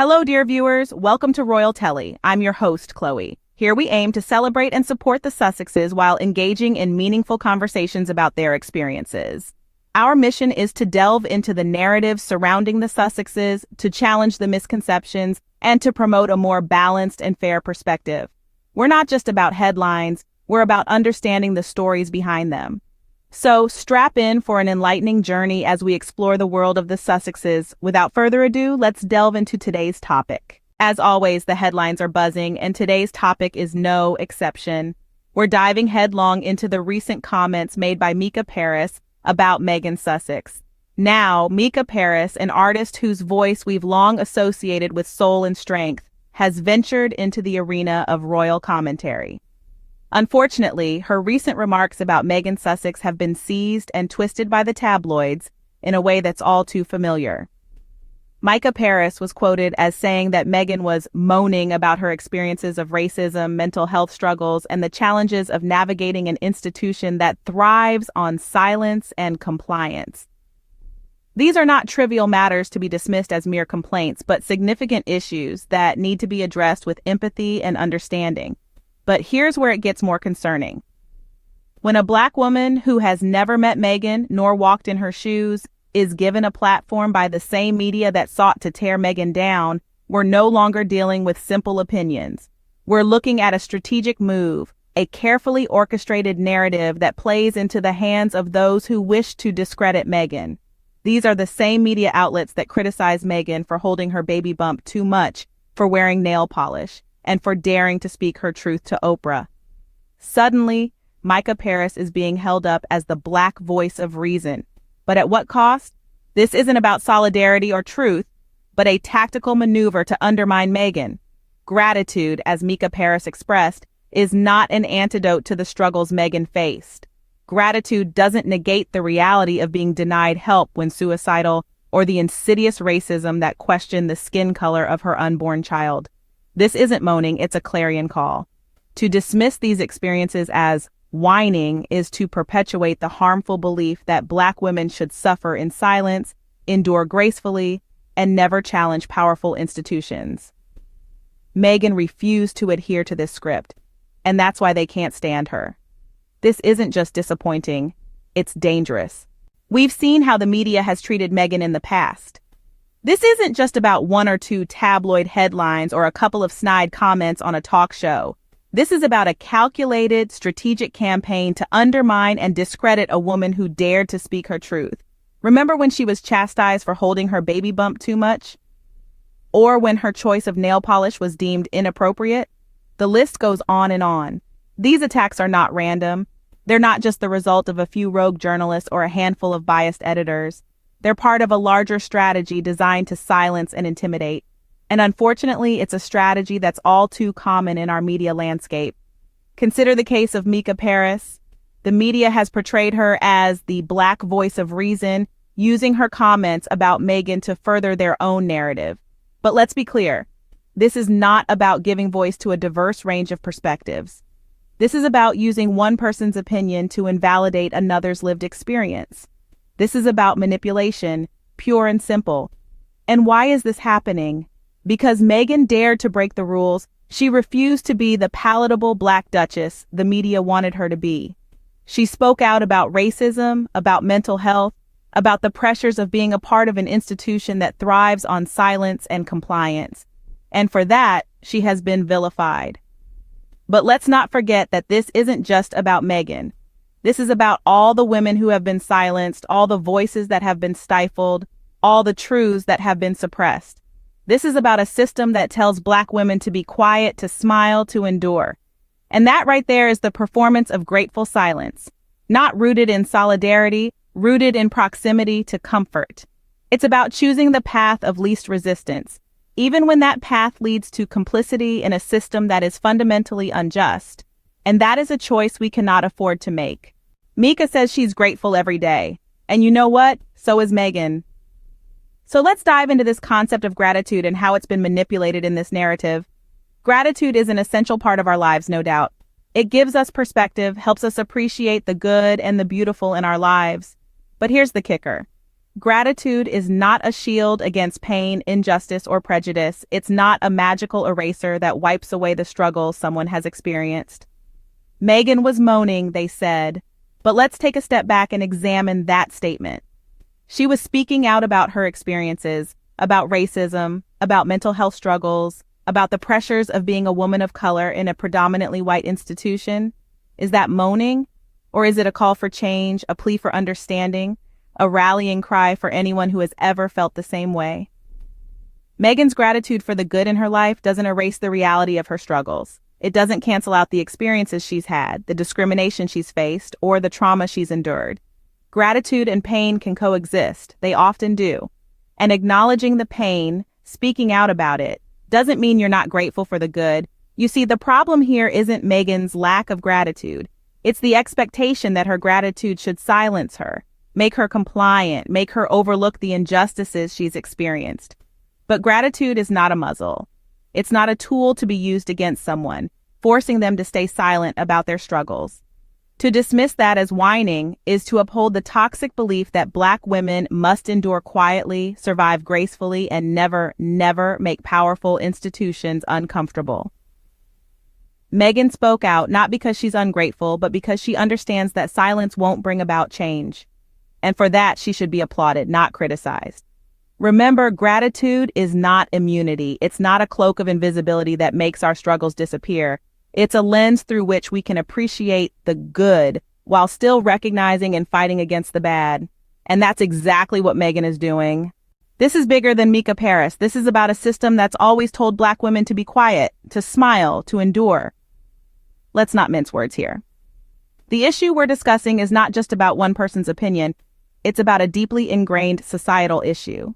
Hello, dear viewers. Welcome to Royal Telly. I'm your host, Chloe. Here we aim to celebrate and support the Sussexes while engaging in meaningful conversations about their experiences. Our mission is to delve into the narratives surrounding the Sussexes, to challenge the misconceptions, and to promote a more balanced and fair perspective. We're not just about headlines, we're about understanding the stories behind them. So strap in for an enlightening journey as we explore the world of the Sussexes. Without further ado, let's delve into today's topic. As always, the headlines are buzzing, and today's topic is no exception. We're diving headlong into the recent comments made by Mica about Meghan Sussex. Now, Mica, an artist whose voice we've long associated with soul and strength, has ventured into the arena of royal commentary. Unfortunately, her recent remarks about Meghan Sussex have been seized and twisted by the tabloids in a way that's all too familiar. Mica was quoted as saying that Meghan was moaning about her experiences of racism, mental health struggles, and the challenges of navigating an institution that thrives on silence and compliance. These are not trivial matters to be dismissed as mere complaints, but significant issues that need to be addressed with empathy and understanding. But here's where it gets more concerning. When a Black woman who has never met Meghan nor walked in her shoes is given a platform by the same media that sought to tear Meghan down, we're no longer dealing with simple opinions. We're looking at a strategic move, a carefully orchestrated narrative that plays into the hands of those who wish to discredit Meghan. These are the same media outlets that criticize Meghan for holding her baby bump too much, for wearing nail polish, and for daring to speak her truth to Oprah. Suddenly, Mica is being held up as the Black voice of reason. But at what cost? This isn't about solidarity or truth, but a tactical maneuver to undermine Meghan. Gratitude, as Mica expressed, is not an antidote to the struggles Meghan faced. Gratitude doesn't negate the reality of being denied help when suicidal or the insidious racism that questioned the skin color of her unborn child. This isn't moaning, it's a clarion call. To dismiss these experiences as whining is to perpetuate the harmful belief that Black women should suffer in silence, endure gracefully, and never challenge powerful institutions. Meghan refused to adhere to this script, and that's why they can't stand her. This isn't just disappointing, it's dangerous. We've seen how the media has treated Meghan in the past. This isn't just about one or two tabloid headlines or a couple of snide comments on a talk show. This is about a calculated, strategic campaign to undermine and discredit a woman who dared to speak her truth. Remember when she was chastised for holding her baby bump too much? Or when her choice of nail polish was deemed inappropriate? The list goes on and on. These attacks are not random. They're not just the result of a few rogue journalists or a handful of biased editors. They're part of a larger strategy designed to silence and intimidate. And unfortunately, it's a strategy that's all too common in our media landscape. Consider the case of Mica. The media has portrayed her as the Black voice of reason, using her comments about Meghan to further their own narrative. But let's be clear, this is not about giving voice to a diverse range of perspectives. This is about using one person's opinion to invalidate another's lived experience. This is about manipulation, pure and simple. And why is this happening? Because Meghan dared to break the rules. She refused to be the palatable Black Duchess the media wanted her to be. She spoke out about racism, about mental health, about the pressures of being a part of an institution that thrives on silence and compliance. And for that, she has been vilified. But let's not forget that this isn't just about Meghan. This is about all the women who have been silenced, all the voices that have been stifled, all the truths that have been suppressed. This is about a system that tells Black women to be quiet, to smile, to endure. And that right there is the performance of grateful silence, not rooted in solidarity, rooted in proximity to comfort. It's about choosing the path of least resistance, even when that path leads to complicity in a system that is fundamentally unjust. And that is a choice we cannot afford to make. Mica says she's grateful every day. And you know what? So is Meghan. So let's dive into this concept of gratitude and how it's been manipulated in this narrative. Gratitude is an essential part of our lives, no doubt. It gives us perspective, helps us appreciate the good and the beautiful in our lives. But here's the kicker. Gratitude is not a shield against pain, injustice, or prejudice. It's not a magical eraser that wipes away the struggles someone has experienced. Meghan was moaning, they said, but let's take a step back and examine that statement. She was speaking out about her experiences, about racism, about mental health struggles, about the pressures of being a woman of color in a predominantly white institution. Is that moaning? Or is it a call for change, a plea for understanding, a rallying cry for anyone who has ever felt the same way? Meghan's gratitude for the good in her life doesn't erase the reality of her struggles. It doesn't cancel out the experiences she's had, the discrimination she's faced, or the trauma she's endured. Gratitude and pain can coexist. They often do. And acknowledging the pain, speaking out about it, doesn't mean you're not grateful for the good. You see, the problem here isn't Meghan's lack of gratitude. It's the expectation that her gratitude should silence her, make her compliant, make her overlook the injustices she's experienced. But gratitude is not a muzzle. It's not a tool to be used against someone, forcing them to stay silent about their struggles. To dismiss that as whining is to uphold the toxic belief that Black women must endure quietly, survive gracefully, and never, never make powerful institutions uncomfortable. Meghan spoke out not because she's ungrateful, but because she understands that silence won't bring about change. And for that, she should be applauded, not criticized. Remember, gratitude is not immunity. It's not a cloak of invisibility that makes our struggles disappear. It's a lens through which we can appreciate the good while still recognizing and fighting against the bad. And that's exactly what Meghan is doing. This is bigger than Mica Paris. This is about a system that's always told Black women to be quiet, to smile, to endure. Let's not mince words here. The issue we're discussing is not just about one person's opinion. It's about a deeply ingrained societal issue.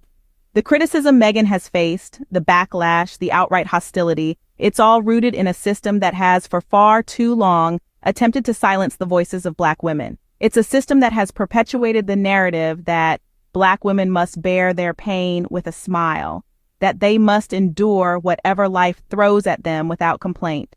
The criticism Meghan has faced, the backlash, the outright hostility, it's all rooted in a system that has, for far too long, attempted to silence the voices of Black women. It's a system that has perpetuated the narrative that Black women must bear their pain with a smile, that they must endure whatever life throws at them without complaint.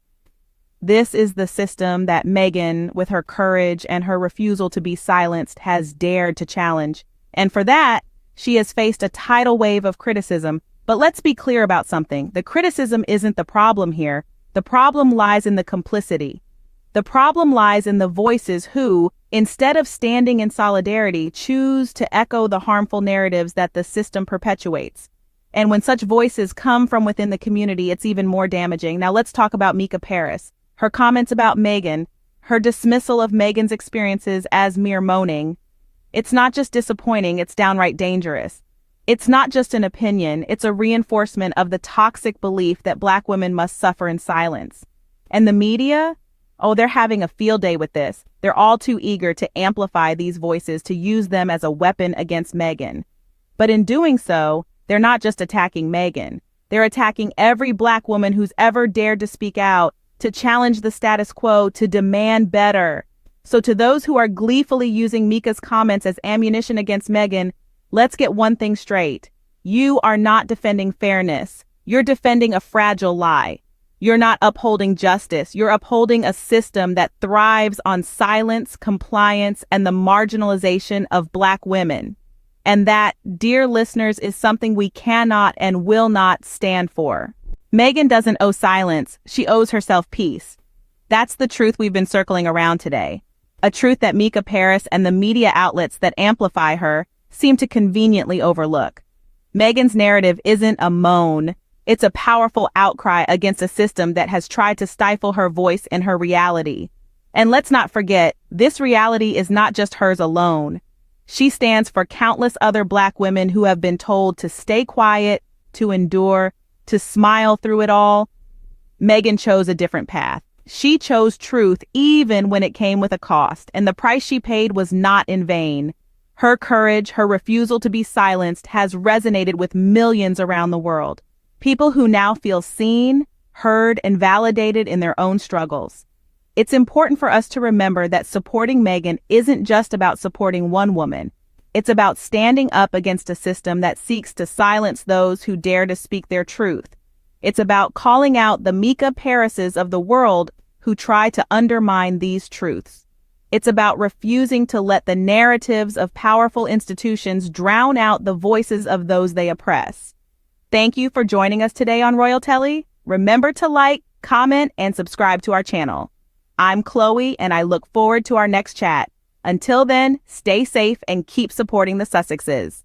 This is the system that Meghan, with her courage and her refusal to be silenced, has dared to challenge. And for that, she has faced a tidal wave of criticism. But let's be clear about something. The criticism isn't the problem here. The problem lies in the complicity. The problem lies in the voices who, instead of standing in solidarity, choose to echo the harmful narratives that the system perpetuates. And when such voices come from within the community, it's even more damaging. Now let's talk about Mica Paris. Her comments about Meghan, her dismissal of Meghan's experiences as mere moaning. It's not just disappointing, it's downright dangerous. It's not just an opinion, it's a reinforcement of the toxic belief that Black women must suffer in silence. And the media? Oh, they're having a field day with this. They're all too eager to amplify these voices, to use them as a weapon against Meghan. But in doing so, they're not just attacking Meghan. They're attacking every Black woman who's ever dared to speak out, to challenge the status quo, to demand better. So to those who are gleefully using Mica's comments as ammunition against Meghan, let's get one thing straight. You are not defending fairness. You're defending a fragile lie. You're not upholding justice. You're upholding a system that thrives on silence, compliance, and the marginalization of Black women. And that, dear listeners, is something we cannot and will not stand for. Meghan doesn't owe silence. She owes herself peace. That's the truth we've been circling around today. A truth that Mica Paris and the media outlets that amplify her seem to conveniently overlook. Meghan's narrative isn't a moan. It's a powerful outcry against a system that has tried to stifle her voice and her reality. And let's not forget, this reality is not just hers alone. She stands for countless other Black women who have been told to stay quiet, to endure, to smile through it all. Meghan chose a different path. She chose truth even when it came with a cost, and the price she paid was not in vain. Her courage, her refusal to be silenced has resonated with millions around the world. People who now feel seen, heard, and validated in their own struggles. It's important for us to remember that supporting Meghan isn't just about supporting one woman. It's about standing up against a system that seeks to silence those who dare to speak their truth. It's about calling out the Mica Parises of the world who try to undermine these truths. It's about refusing to let the narratives of powerful institutions drown out the voices of those they oppress. Thank you for joining us today on Royal Telly. Remember to like, comment, and subscribe to our channel. I'm Chloe, and I look forward to our next chat. Until then, stay safe and keep supporting the Sussexes.